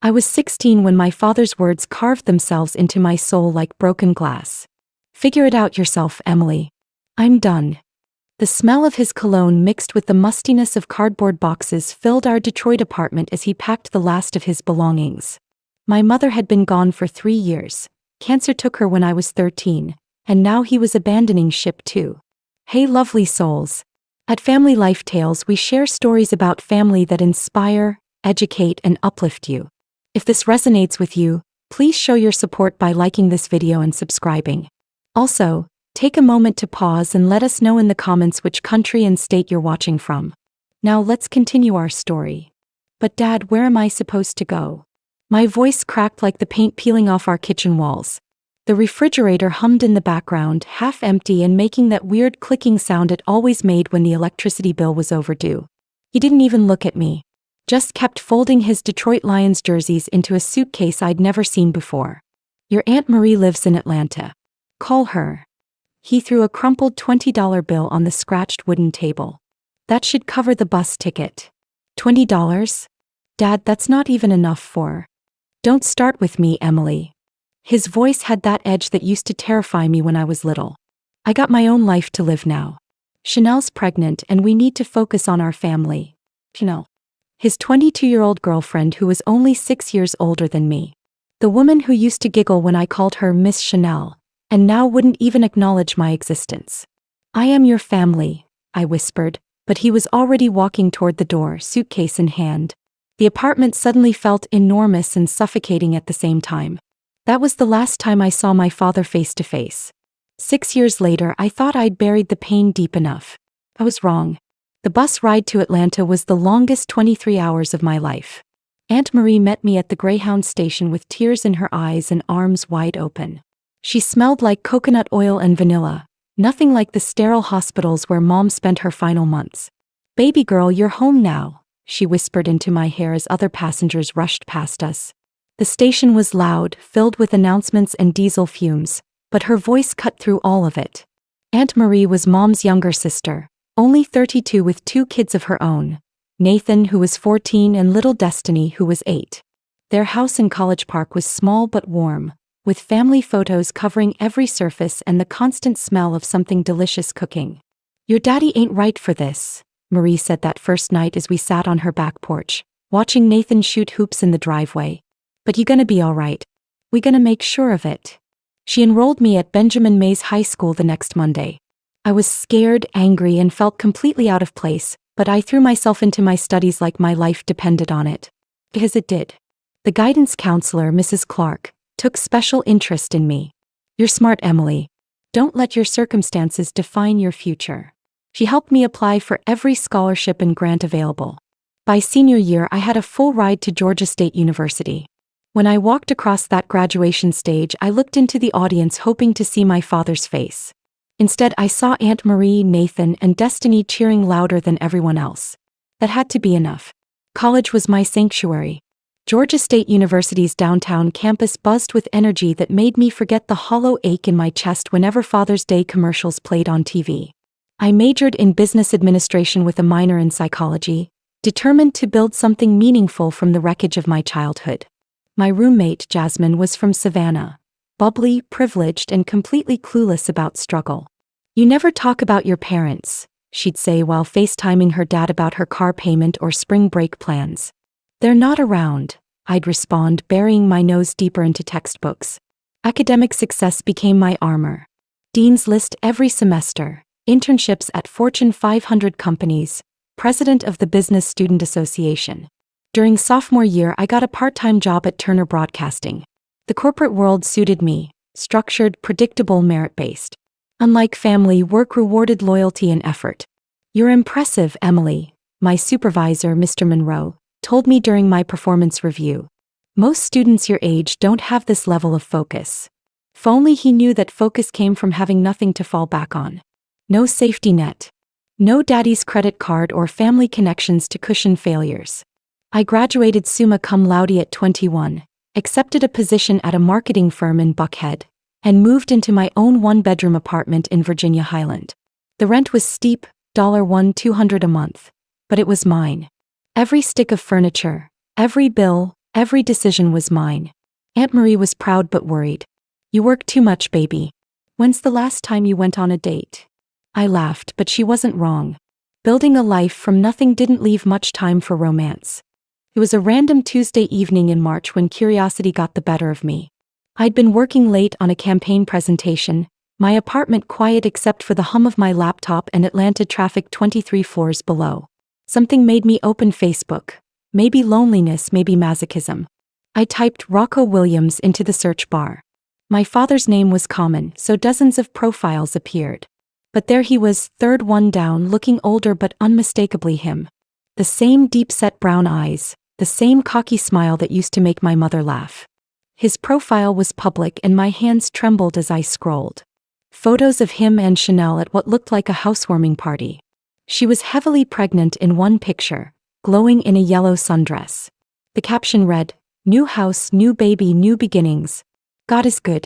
I was 16 when my father's words carved themselves into my soul like broken glass. Figure it out yourself, Emily. I'm done. The smell of his cologne mixed with the mustiness of cardboard boxes filled our Detroit apartment as he packed the last of his belongings. My mother had been gone for 3 years. Cancer took her when I was 13, and now he was abandoning ship too. Hey lovely souls. At Family Life Tales we share stories about family that inspire, educate, and uplift you. If this resonates with you, please show your support by liking this video and subscribing. Also, take a moment to pause and let us know in the comments which country and state you're watching from. Now let's continue our story. But Dad, where am I supposed to go? My voice cracked like the paint peeling off our kitchen walls. The refrigerator hummed in the background, half empty and making that weird clicking sound it always made when the electricity bill was overdue. He didn't even look at me. Just kept folding his Detroit Lions jerseys into a suitcase I'd never seen before. Your Aunt Marie lives in Atlanta. Call her. He threw a crumpled $20 bill on the scratched wooden table. That should cover the bus ticket. $20? Dad, that's not even enough for... Don't start with me, Emily. His voice had that edge that used to terrify me when I was little. I got my own life to live now. Chanel's pregnant and we need to focus on our family. Chanel. His 22-year-old girlfriend who was only 6 years older than me. The woman who used to giggle when I called her Miss Chanel, and now wouldn't even acknowledge my existence. I am your family, I whispered, but he was already walking toward the door, suitcase in hand. The apartment suddenly felt enormous and suffocating at the same time. That was the last time I saw my father face to face. 6 years later, I thought I'd buried the pain deep enough. I was wrong. The bus ride to Atlanta was the longest 23 hours of my life. Aunt Marie met me at the Greyhound station with tears in her eyes and arms wide open. She smelled like coconut oil and vanilla, nothing like the sterile hospitals where Mom spent her final months. Baby girl, you're home now, she whispered into my hair as other passengers rushed past us. The station was loud, filled with announcements and diesel fumes, but her voice cut through all of it. Aunt Marie was Mom's younger sister, only 32 with 2 kids of her own, Nathan who was 14 and little Destiny who was 8. Their house in College Park was small but warm, with family photos covering every surface and the constant smell of something delicious cooking. Your daddy ain't right for this, Marie said that first night as we sat on her back porch, watching Nathan shoot hoops in the driveway. But you gonna be alright. We gonna make sure of it. She enrolled me at Benjamin Mays High School the next Monday. I was scared, angry, and felt completely out of place, but I threw myself into my studies like my life depended on it. Because it did. The guidance counselor, Mrs. Clark, took special interest in me. You're smart, Emily. Don't let your circumstances define your future. She helped me apply for every scholarship and grant available. By senior year, I had a full ride to Georgia State University. When I walked across that graduation stage, I looked into the audience hoping to see my father's face. Instead, I saw Aunt Marie, Nathan, and Destiny cheering louder than everyone else. That had to be enough. College was my sanctuary. Georgia State University's downtown campus buzzed with energy that made me forget the hollow ache in my chest whenever Father's Day commercials played on TV. I majored in business administration with a minor in psychology, determined to build something meaningful from the wreckage of my childhood. My roommate, Jasmine, was from Savannah, bubbly, privileged, and completely clueless about struggle. You never talk about your parents, she'd say while FaceTiming her dad about her car payment or spring break plans. They're not around, I'd respond, burying my nose deeper into textbooks. Academic success became my armor. Dean's List every semester, internships at Fortune 500 companies, president of the Business Student Association. During sophomore year, I got a part-time job at Turner Broadcasting. The corporate world suited me, structured, predictable, merit-based. Unlike family, work rewarded loyalty and effort. You're impressive, Emily, my supervisor, Mr. Monroe, told me during my performance review. Most students your age don't have this level of focus. If only he knew that focus came from having nothing to fall back on. No safety net. No daddy's credit card or family connections to cushion failures. I graduated summa cum laude at 21, accepted a position at a marketing firm in Buckhead, and moved into my own one-bedroom apartment in Virginia Highland. The rent was steep, $1,200 a month, but it was mine. Every stick of furniture, every bill, Every decision was mine. Aunt Marie was proud but worried. You work too much, baby. When's the last time you went on a date? I laughed, but she wasn't wrong. Building a life from nothing didn't leave much time for romance. It was a random Tuesday evening in March when curiosity got the better of me. I'd been working late on a campaign presentation, my apartment quiet except for the hum of my laptop and Atlanta traffic 23 floors below. Something made me open Facebook. Maybe loneliness, maybe masochism. I typed Rocco Williams into the search bar. My father's name was common, so dozens of profiles appeared. But there he was, third one down, looking older but unmistakably him. The same deep-set brown eyes, the same cocky smile that used to make my mother laugh. His profile was public and my hands trembled as I scrolled. Photos of him and Chanel at what looked like a housewarming party. She was heavily pregnant in one picture, glowing in a yellow sundress. The caption read, "New house, new baby, new beginnings. God is good.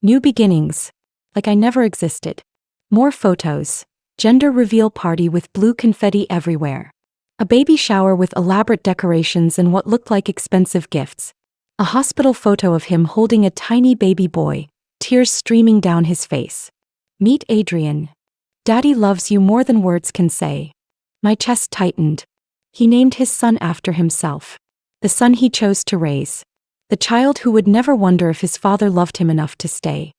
New beginnings. Like I never existed." More photos. Gender reveal party with blue confetti everywhere. A baby shower with elaborate decorations and what looked like expensive gifts. A hospital photo of him holding a tiny baby boy, tears streaming down his face. Meet Adrian. Daddy loves you more than words can say. My chest tightened. He named his son after himself. The son he chose to raise. The child who would never wonder if his father loved him enough to stay.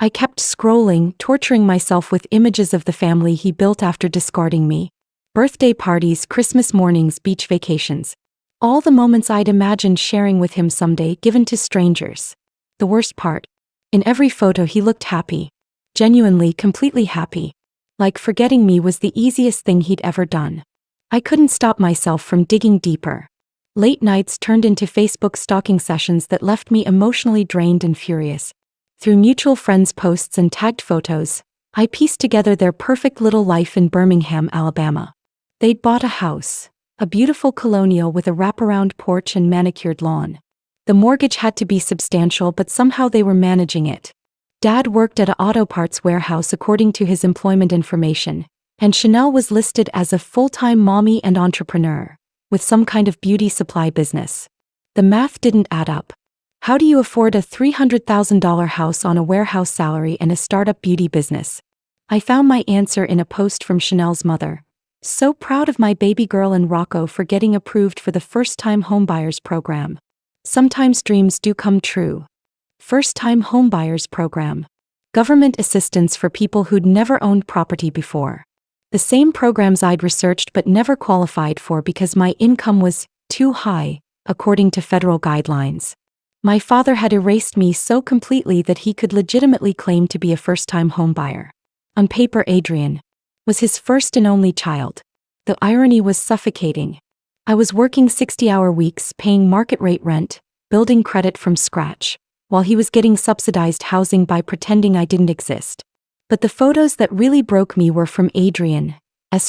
I kept scrolling, torturing myself with images of the family he built after discarding me. Birthday parties, Christmas mornings, beach vacations. All the moments I'd imagined sharing with him someday given to strangers. The worst part. In every photo he looked happy. Genuinely, completely happy. Like forgetting me was the easiest thing he'd ever done. I couldn't stop myself from digging deeper. Late nights turned into Facebook stalking sessions that left me emotionally drained and furious. Through mutual friends' posts and tagged photos, I pieced together their perfect little life in Birmingham, Alabama. They'd bought a house, a beautiful colonial with a wraparound porch and manicured lawn. The mortgage had to be substantial, but somehow they were managing it. Dad worked at an auto parts warehouse according to his employment information, and Chanel was listed as a full-time mommy and entrepreneur, with some kind of beauty supply business. The math didn't add up. How do you afford a $300,000 house on a warehouse salary and a startup beauty business? I found my answer in a post from Chanel's mother. So proud of my baby girl and Rocco for getting approved for the first-time homebuyers program. Sometimes dreams do come true. First-time homebuyers program. Government assistance for people who'd never owned property before. The same programs I'd researched but never qualified for because my income was too high, according to federal guidelines. My father had erased me so completely that he could legitimately claim to be a first-time homebuyer. On paper, Adrian was his first and only child. The irony was suffocating. I was working 60-hour weeks, paying market-rate rent, building credit from scratch, while he was getting subsidized housing by pretending I didn't exist. But the photos that really broke me were from Adrian's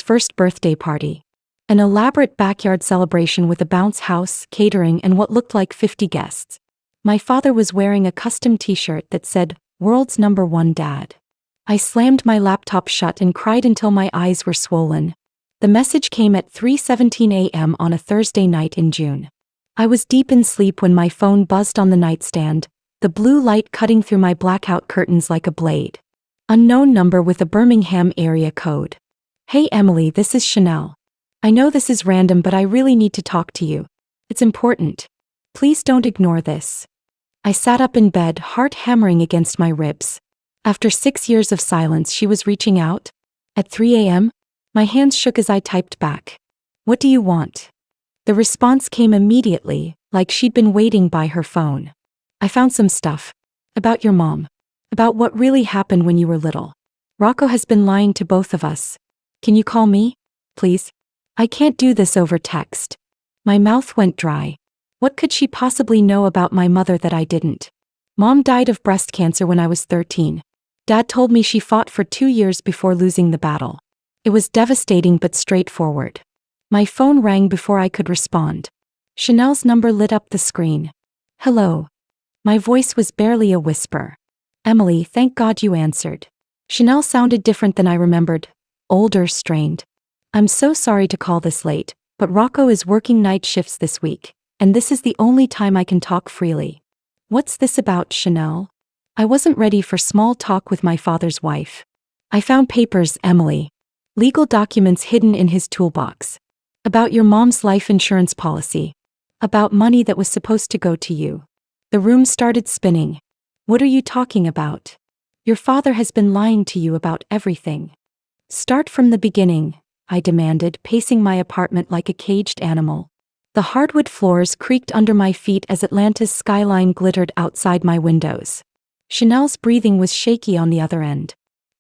first birthday party. An elaborate backyard celebration with a bounce house, catering, and what looked like 50 guests. My father was wearing a custom t-shirt that said, "World's #1 Dad." I slammed my laptop shut and cried until my eyes were swollen. The message came at 3:17 a.m. on a Thursday night in June. I was deep in sleep when my phone buzzed on the nightstand, the blue light cutting through my blackout curtains like a blade. Unknown number with a Birmingham area code. "Hey Emily, this is Chanel. I know this is random, but I really need to talk to you. It's important. Please don't ignore this." I sat up in bed, heart hammering against my ribs. After 6 years of silence, she was reaching out. At 3 a.m., my hands shook as I typed back. "What do you want?" The response came immediately, like she'd been waiting by her phone. "I found some stuff. About your mom. About what really happened when you were little. Rocco has been lying to both of us. Can you call me? Please? I can't do this over text." My mouth went dry. What could she possibly know about my mother that I didn't? Mom died of breast cancer when I was 13. Dad told me she fought for 2 years before losing the battle. It was devastating but straightforward. My phone rang before I could respond. Chanel's number lit up the screen. "Hello." My voice was barely a whisper. "Emily, thank God you answered." Chanel sounded different than I remembered. Older, strained. "I'm so sorry to call this late, but Rocco is working night shifts this week, and this is the only time I can talk freely. What's this about, Chanel? I wasn't ready for small talk with my father's wife. I found papers, Emily. Legal documents hidden in his toolbox. About your mom's life insurance policy. About money that was supposed to go to you. The room started spinning. What are you talking about? Your father has been lying to you about everything. Start from the beginning, I demanded, pacing my apartment like a caged animal. The hardwood floors creaked under my feet as Atlanta's skyline glittered outside my windows. Chanel's breathing was shaky on the other end.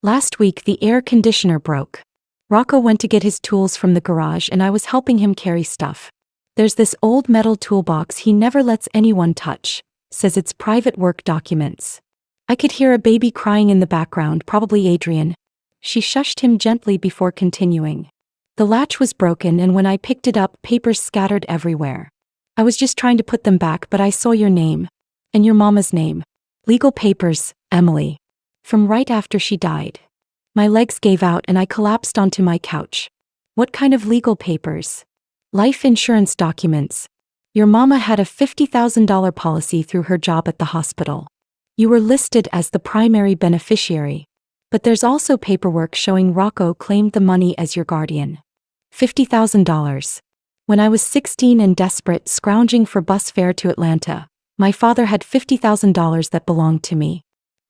Last week the air conditioner broke. Rocco went to get his tools from the garage and I was helping him carry stuff. There's this old metal toolbox he never lets anyone touch, says it's private work documents. I could hear a baby crying in the background, probably Adrian. She shushed him gently before continuing. The latch was broken and when I picked it up, papers scattered everywhere. I was just trying to put them back, but I saw your name. And your mama's name. Legal papers, Emily. From right after she died. My legs gave out and I collapsed onto my couch. What kind of legal papers? Life insurance documents. Your mama had a $50,000 policy through her job at the hospital. You were listed as the primary beneficiary. But there's also paperwork showing Rocco claimed the money as your guardian. $50,000. When I was 16 and desperate, scrounging for bus fare to Atlanta, my father had $50,000 that belonged to me.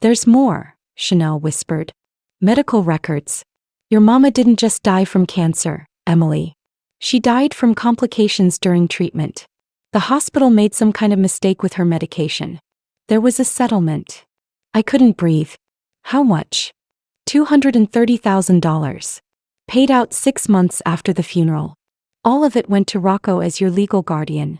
There's more, Chanel whispered. Medical records. Your mama didn't just die from cancer, Emily. She died from complications during treatment. The hospital made some kind of mistake with her medication. There was a settlement. I couldn't breathe. How much? $230,000. Paid out 6 months after the funeral. All of it went to Rocco as your legal guardian.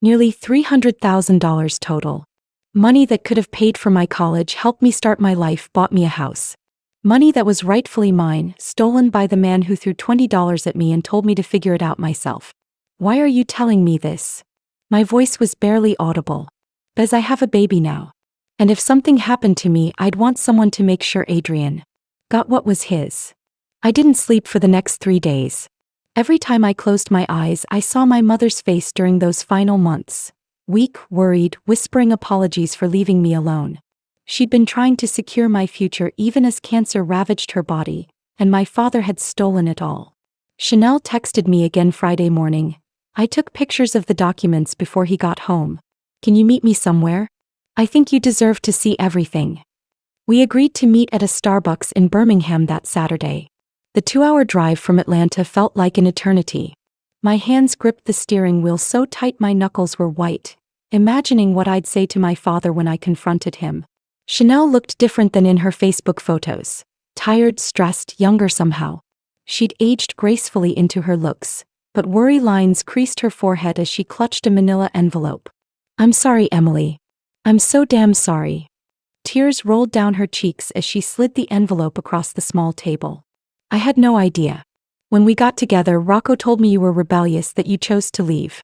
Nearly $300,000 total. Money that could have paid for my college, helped me start my life, bought me a house. Money that was rightfully mine, stolen by the man who threw $20 at me and told me to figure it out myself. Why are you telling me this? My voice was barely audible. Because I have a baby now. And if something happened to me, I'd want someone to make sure Adrian got what was his. I didn't sleep for the next 3 days. Every time I closed my eyes, I saw my mother's face during those final months. Weak, worried, whispering apologies for leaving me alone. She'd been trying to secure my future even as cancer ravaged her body, and my father had stolen it all. Chanel texted me again Friday morning. I took pictures of the documents before he got home. Can you meet me somewhere? I think you deserve to see everything. We agreed to meet at a Starbucks in Birmingham that Saturday. The 2-hour drive from Atlanta felt like an eternity. My hands gripped the steering wheel so tight my knuckles were white, imagining what I'd say to my father when I confronted him. Chanel looked different than in her Facebook photos. Tired, stressed, younger somehow. She'd aged gracefully into her looks, but worry lines creased her forehead as she clutched a manila envelope. I'm sorry, Emily. I'm so damn sorry. Tears rolled down her cheeks as she slid the envelope across the small table. I had no idea. When we got together, Rocco told me you were rebellious, that you chose to leave.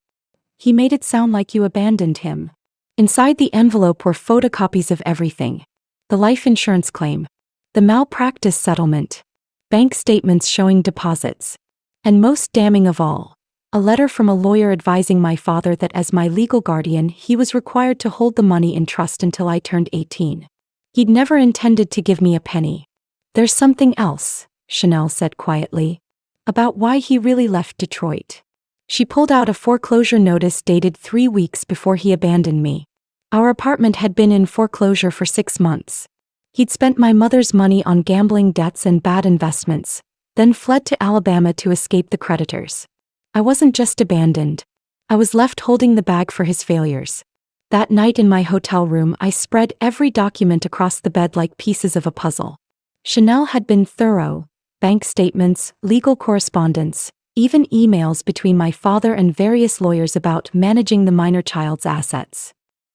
He made it sound like you abandoned him. Inside the envelope were photocopies of everything. The life insurance claim. The malpractice settlement. Bank statements showing deposits. And most damning of all, a letter from a lawyer advising my father that as my legal guardian, he was required to hold the money in trust until I turned 18. He'd never intended to give me a penny. There's something else, Chanel said quietly. About why he really left Detroit. She pulled out a foreclosure notice dated 3 weeks before he abandoned me. Our apartment had been in foreclosure for 6 months. He'd spent my mother's money on gambling debts and bad investments, then fled to Alabama to escape the creditors. I wasn't just abandoned. I was left holding the bag for his failures. That night in my hotel room, I spread every document across the bed like pieces of a puzzle. Chanel had been thorough. Bank statements, legal correspondence, even emails between my father and various lawyers about managing the minor child's assets.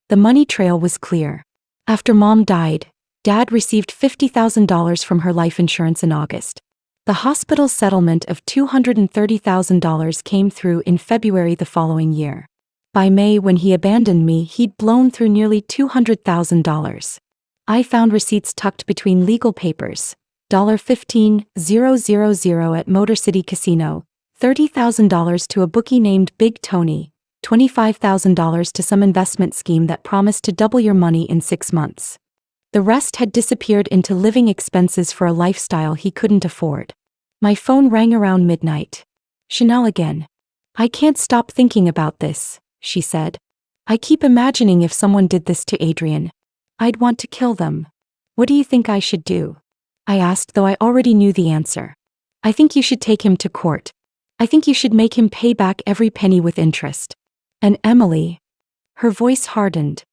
The money trail was clear. After Mom died, Dad received $50,000 from her life insurance in August. The hospital settlement of $230,000 came through in February the following year. By May, when he abandoned me, he'd blown through nearly $200,000. I found receipts tucked between legal papers. $15,000 at Motor City Casino, $30,000 to a bookie named Big Tony, $25,000 to some investment scheme that promised to double your money in 6 months. The rest had disappeared into living expenses for a lifestyle he couldn't afford. My phone rang around midnight. Chanel again. I can't stop thinking about this, she said. I keep imagining if someone did this to Adrian. I'd want to kill them. What do you think I should do? I asked, though I already knew the answer. I think you should take him to court. I think you should make him pay back every penny with interest. And Emily. Her voice hardened.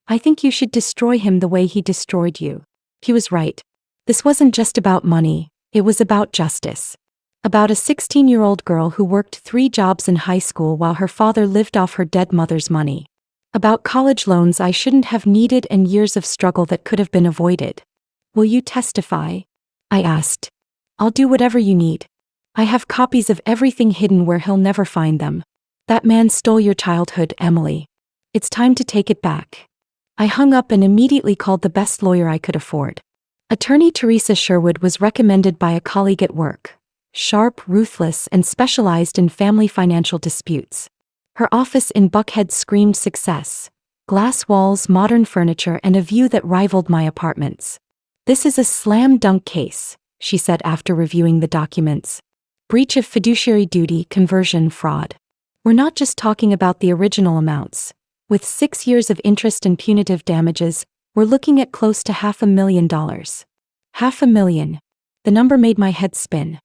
I think you should destroy him the way he destroyed you. He was right. This wasn't just about money, it was about justice. About a 16-year-old girl who worked 3 jobs in high school while her father lived off her dead mother's money. About college loans I shouldn't have needed and years of struggle that could have been avoided. Will you testify? I asked. I'll do whatever you need. I have copies of everything hidden where he'll never find them. That man stole your childhood, Emily. It's time to take it back. I hung up and immediately called the best lawyer I could afford. Attorney Teresa Sherwood was recommended by a colleague at work. Sharp, ruthless, and specialized in family financial disputes. Her office in Buckhead screamed success. Glass walls, modern furniture, and a view that rivaled my apartments. This is a slam dunk case, she said after reviewing the documents. Breach of fiduciary duty, conversion, fraud. We're not just talking about the original amounts. With 6 years of interest and punitive damages, we're looking at close to $500,000. $500,000. The number made my head spin.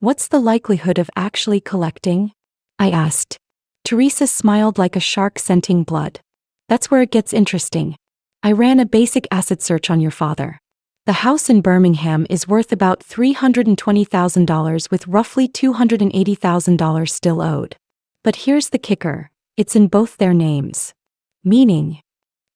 What's the likelihood of actually collecting? I asked. Teresa smiled like a shark scenting blood. That's where it gets interesting. I ran a basic asset search on your father. The house in Birmingham is worth about $320,000 with roughly $280,000 still owed. But here's the kicker, it's in both their names. Meaning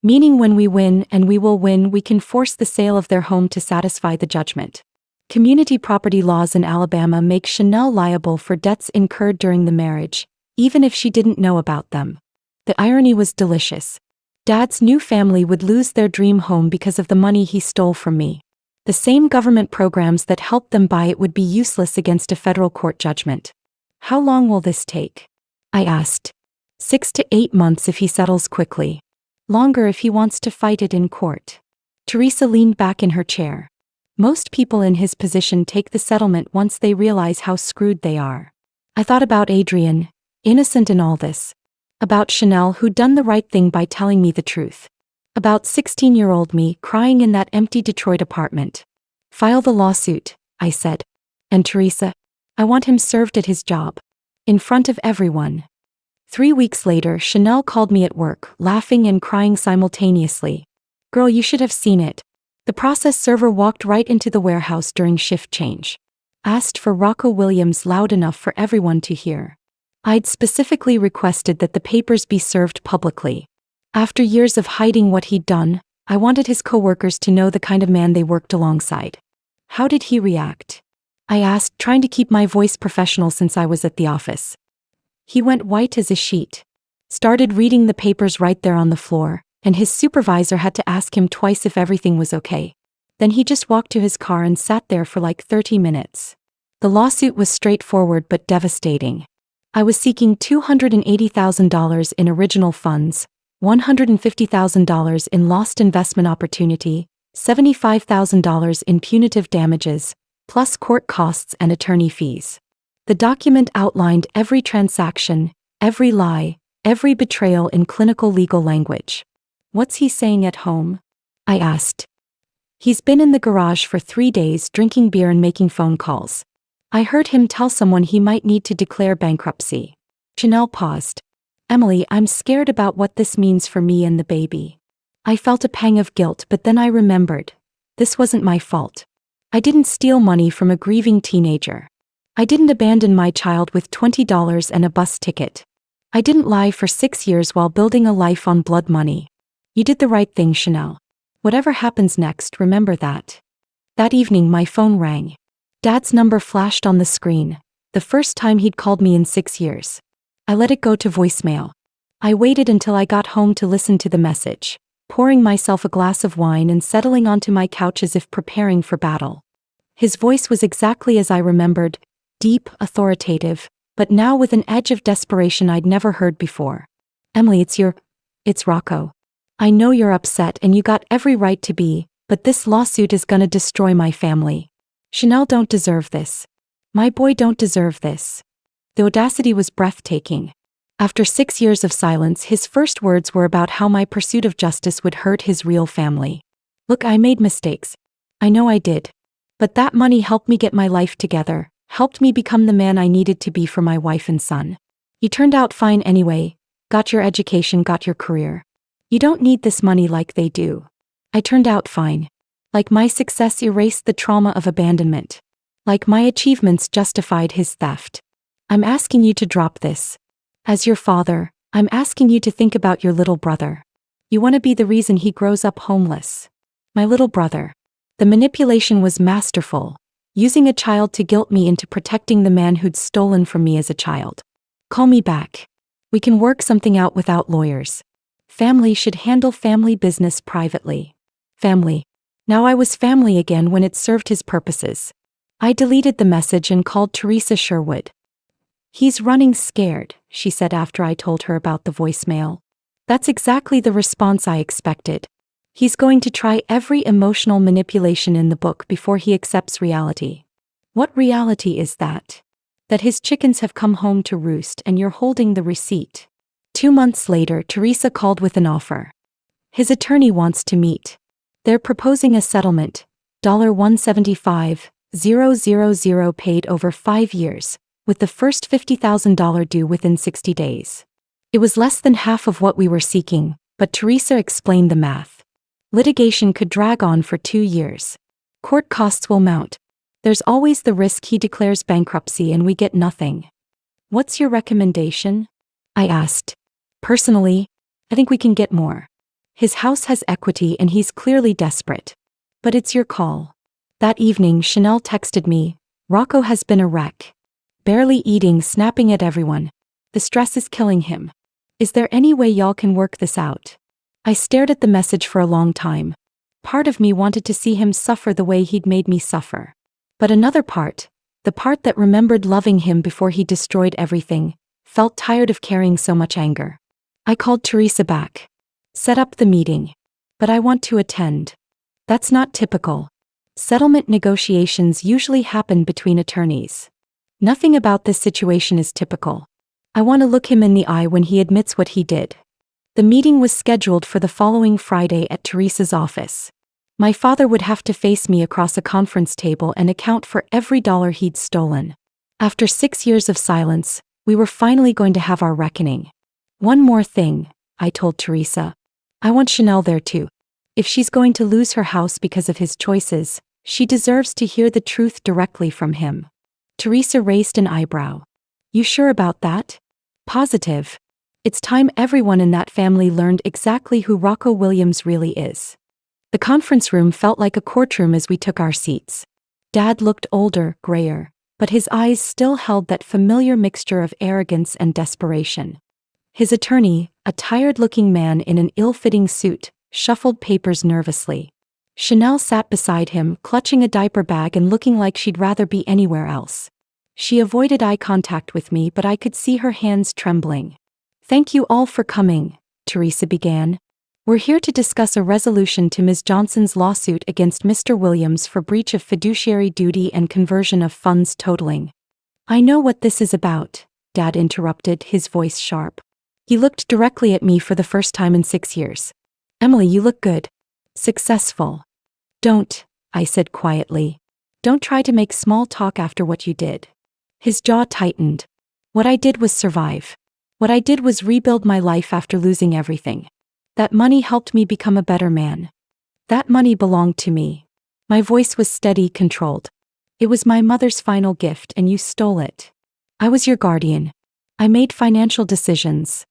when we win, and we will win, we can force the sale of their home to satisfy the judgment. Community property laws in Alabama make Chanel liable for debts incurred during the marriage, even if she didn't know about them. The irony was delicious. Dad's new family would lose their dream home because of the money he stole from me. The same government programs that helped them buy it would be useless against a federal court judgment. How long will this take? I asked. 6 to 8 months if he settles quickly. Longer if he wants to fight it in court. Teresa leaned back in her chair. Most people in his position take the settlement once they realize how screwed they are. I thought about Adrian, innocent in all this. About Chanel, who'd done the right thing by telling me the truth. About 16-year-old me crying in that empty Detroit apartment. File the lawsuit, I said. And Teresa, I want him served at his job. In front of everyone. 3 weeks later, Chanel called me at work, laughing and crying simultaneously. Girl, you should have seen it. The process server walked right into the warehouse during shift change. Asked for Rocco Williams loud enough for everyone to hear. I'd specifically requested that the papers be served publicly. After years of hiding what he'd done, I wanted his coworkers to know the kind of man they worked alongside. How did he react? I asked, trying to keep my voice professional since I was at the office. He went white as a sheet. Started reading the papers right there on the floor, and his supervisor had to ask him twice if everything was okay. Then he just walked to his car and sat there for like 30 minutes. The lawsuit was straightforward but devastating. I was seeking $280,000 in original funds, $150,000 in lost investment opportunity, $75,000 in punitive damages, plus court costs and attorney fees. The document outlined every transaction, every lie, every betrayal in clinical legal language. What's he saying at home? I asked. He's been in the garage for 3 days drinking beer and making phone calls. I heard him tell someone he might need to declare bankruptcy. Chanel paused. Emily, I'm scared about what this means for me and the baby. I felt a pang of guilt, but then I remembered. This wasn't my fault. I didn't steal money from a grieving teenager. I didn't abandon my child with $20 and a bus ticket. I didn't lie for 6 years while building a life on blood money. You did the right thing, Chanel. Whatever happens next, remember that. That evening my phone rang. Dad's number flashed on the screen, the first time he'd called me in 6 years. I let it go to voicemail. I waited until I got home to listen to the message, pouring myself a glass of wine and settling onto my couch as if preparing for battle. His voice was exactly as I remembered, deep, authoritative, but now with an edge of desperation I'd never heard before. Emily, it's Rocco. I know you're upset and you got every right to be, but this lawsuit is gonna destroy my family. Chanel don't deserve this. My boy don't deserve this. The audacity was breathtaking. After 6 years of silence, his first words were about how my pursuit of justice would hurt his real family. Look, I made mistakes. I know I did. But that money helped me get my life together, helped me become the man I needed to be for my wife and son. You turned out fine anyway, got your education, got your career. You don't need this money like they do. I turned out fine. Like my success erased the trauma of abandonment. Like my achievements justified his theft. I'm asking you to drop this. As your father, I'm asking you to think about your little brother. You want to be the reason he grows up homeless. My little brother. The manipulation was masterful, using a child to guilt me into protecting the man who'd stolen from me as a child. Call me back. We can work something out without lawyers. Family should handle family business privately. Family. Now I was family again when it served his purposes. I deleted the message and called Teresa Sherwood. He's running scared, she said after I told her about the voicemail. That's exactly the response I expected. He's going to try every emotional manipulation in the book before he accepts reality. What reality is that? That his chickens have come home to roost and you're holding the receipt. 2 months later, Teresa called with an offer. His attorney wants to meet. They're proposing a settlement, $175,000 paid over 5 years, with the first $50,000 due within 60 days. It was less than half of what we were seeking, but Teresa explained the math. Litigation could drag on for 2 years. Court costs will mount. There's always the risk he declares bankruptcy and we get nothing. What's your recommendation? I asked. Personally, I think we can get more. His house has equity and he's clearly desperate. But it's your call. That evening, Chanel texted me, Rocco has been a wreck. Barely eating, snapping at everyone. The stress is killing him. Is there any way y'all can work this out? I stared at the message for a long time. Part of me wanted to see him suffer the way he'd made me suffer. But another part, the part that remembered loving him before he destroyed everything, felt tired of carrying so much anger. I called Teresa back. Set up the meeting. But I want to attend. That's not typical. Settlement negotiations usually happen between attorneys. Nothing about this situation is typical. I want to look him in the eye when he admits what he did. The meeting was scheduled for the following Friday at Teresa's office. My father would have to face me across a conference table and account for every dollar he'd stolen. After 6 years of silence, we were finally going to have our reckoning. One more thing, I told Teresa. I want Chanel there too. If she's going to lose her house because of his choices, she deserves to hear the truth directly from him. Teresa raised an eyebrow. You sure about that? Positive. It's time everyone in that family learned exactly who Rocco Williams really is. The conference room felt like a courtroom as we took our seats. Dad looked older, grayer, but his eyes still held that familiar mixture of arrogance and desperation. His attorney, a tired-looking man in an ill-fitting suit, shuffled papers nervously. Chanel sat beside him, clutching a diaper bag and looking like she'd rather be anywhere else. She avoided eye contact with me, but I could see her hands trembling. Thank you all for coming, Teresa began. We're here to discuss a resolution to Ms. Johnson's lawsuit against Mr. Williams for breach of fiduciary duty and conversion of funds totaling. I know what this is about, Dad interrupted, his voice sharp. He looked directly at me for the first time in 6 years. Emily, you look good. Successful. Don't, I said quietly. Don't try to make small talk after what you did. His jaw tightened. What I did was survive. What I did was rebuild my life after losing everything. That money helped me become a better man. That money belonged to me. My voice was steady, controlled. It was my mother's final gift and you stole it. I was your guardian. I made financial decisions.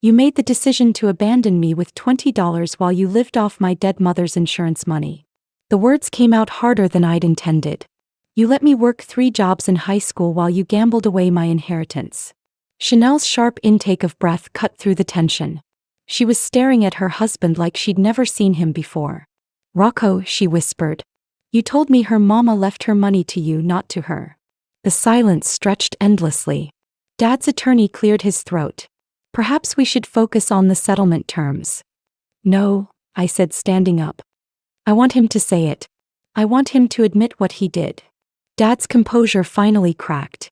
You made the decision to abandon me with $20 while you lived off my dead mother's insurance money. The words came out harder than I'd intended. You let me work 3 jobs in high school while you gambled away my inheritance. Chanel's sharp intake of breath cut through the tension. She was staring at her husband like she'd never seen him before. Rocco, she whispered. You told me her mama left her money to you, not to her. The silence stretched endlessly. Dad's attorney cleared his throat. Perhaps we should focus on the settlement terms. No, I said, standing up. I want him to say it. I want him to admit what he did. Dad's composure finally cracked.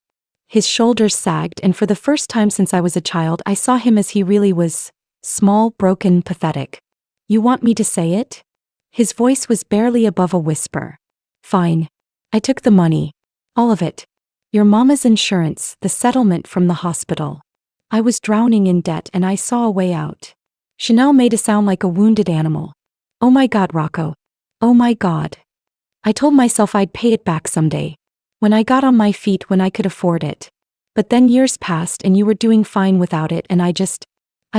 His shoulders sagged, and for the first time since I was a child, I saw him as he really was: small, broken, pathetic. You want me to say it? His voice was barely above a whisper. Fine. I took the money. All of it. Your mama's insurance, the settlement from the hospital. I was drowning in debt and I saw a way out. Chanel made a sound like a wounded animal. Oh my God, Rocco. Oh my God. I told myself I'd pay it back someday. When I got on my feet, when I could afford it. But then years passed and you were doing fine without it, and I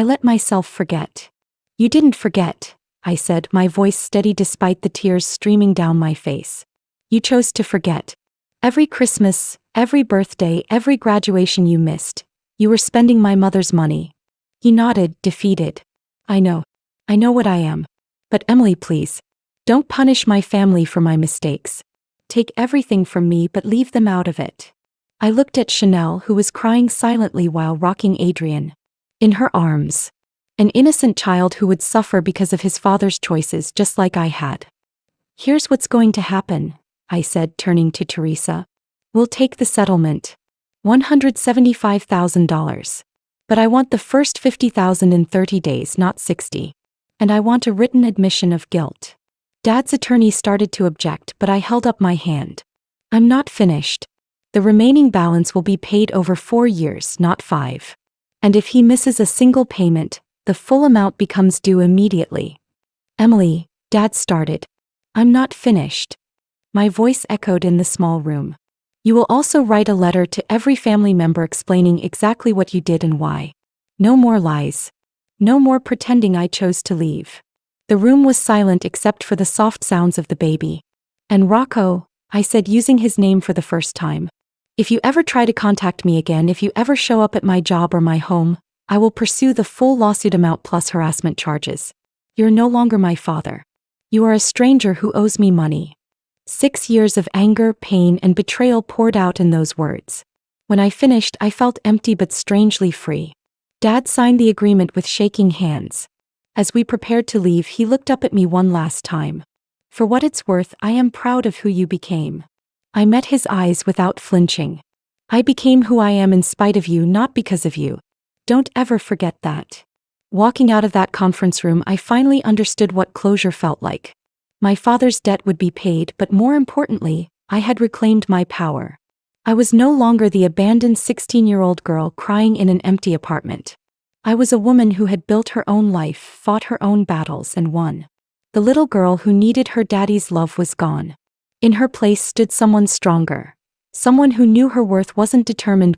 let myself forget. You didn't forget, I said, my voice steady despite the tears streaming down my face. You chose to forget. Every Christmas, every birthday, every graduation you missed. You were spending my mother's money. He nodded, defeated. I know what I am. But Emily, please. Don't punish my family for my mistakes. Take everything from me but leave them out of it. I looked at Chanel, who was crying silently while rocking Adrian in her arms. An innocent child who would suffer because of his father's choices, just like I had. Here's what's going to happen, I said, turning to Teresa. We'll take the settlement. $175,000. But I want the first $50,000 in 30 days, not 60. And I want a written admission of guilt. Dad's attorney started to object, but I held up my hand. I'm not finished. The remaining balance will be paid over 4 years, not 5. And if he misses a single payment, the full amount becomes due immediately. Emily, Dad started. I'm not finished. My voice echoed in the small room. You will also write a letter to every family member explaining exactly what you did and why. No more lies. No more pretending I chose to leave. The room was silent except for the soft sounds of the baby. And Rocco, I said, using his name for the first time. If you ever try to contact me again, if you ever show up at my job or my home, I will pursue the full lawsuit amount plus harassment charges. You're no longer my father. You are a stranger who owes me money. 6 years of anger, pain, and betrayal poured out in those words. When I finished, I felt empty but strangely free. Dad signed the agreement with shaking hands. As we prepared to leave, he looked up at me one last time. For what it's worth, I am proud of who you became. I met his eyes without flinching. I became who I am in spite of you, not because of you. Don't ever forget that. Walking out of that conference room, I finally understood what closure felt like. My father's debt would be paid, but more importantly, I had reclaimed my power. I was no longer the abandoned 16-year-old girl crying in an empty apartment. I was a woman who had built her own life, fought her own battles, and won. The little girl who needed her daddy's love was gone. In her place stood someone stronger. Someone who knew her worth wasn't determined